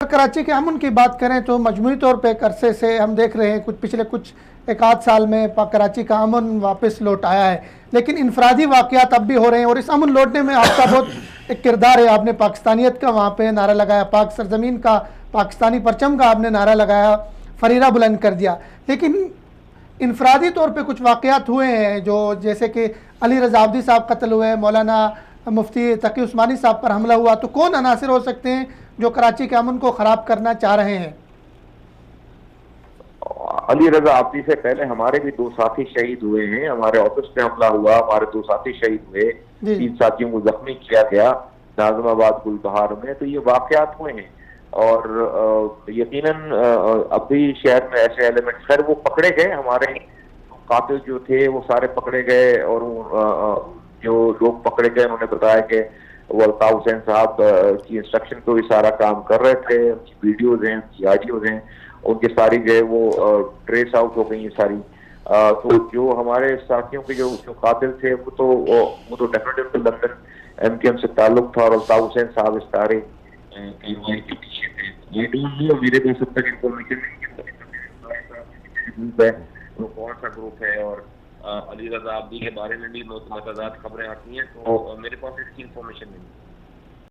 कराची के अमन की बात करें तो मजमूई तौर पे एक अरसे से हम देख रहे हैं, पिछले एक आध साल में कराची का अमन वापस लौट आया है, लेकिन इनफरादी वाक़यात अब भी हो रहे हैं। और इस अमन लौटने में आपका बहुत एक किरदार है। आपने पाकिस्तानियत का वहाँ पे नारा लगाया, पाक सरजमीन का, पाकिस्तानी परचम का आपने नारा लगाया, फरीरा बुलंद कर दिया। लेकिन इनफरादी तौर पे कुछ वाक़यात हुए हैं, जो जैसे कि अली रज़ा आब्दी साहब कत्ल हुए, मौलाना मुफ्ती तकी उस्मानी साहब पर हमला हुआ, तो कौन अनासिर हो सकते हैं जो कराची के अमन को ख़राब करना चाह रहे हैं? अली रजा आब्दी से पहले हमारे भी दो साथी शहीद हुए हैं। हमारे ऑफिस पे हमला हुआ, हमारे दो साथी शहीद हुए, 3 साथियों को जख्मी किया गया नाज़िमाबाद गुलबहार में। तो ये वाकयात हुए हैं और यकीनन अब भी शहर में ऐसे एलिमेंट, खैर वो पकड़े गए, हमारे कातिल जो थे वो सारे पकड़े गए। और जो लोग पकड़े गए उन्होंने बताया कि वो अल्ताफ हुसैन साहब की इंस्ट्रक्शन पे भी सारा काम कर रहे थे। उनकी वीडियोज हैं, उनकी ऑडियोज हैं, उनकी सारी जो है वो ट्रेस आउट हो गई है सारी। तो जो हमारे साथियों के जो कातिल थे वो तो डेफिनेटली लंदन MKM से ताल्लुक था और अल्ताफ हुसैन साहब इस सारे कार्रवाई के पीछे थे। ये डोंट मेरे पास अब तक इंफॉर्मेशन नहीं है वो कौन सा ग्रुप है। और अली रजा आब्दी के बारे में भी मुतअद्दिद खबरें आती हैं, तो मेरे पास इसकी इंफॉर्मेशन नहीं है।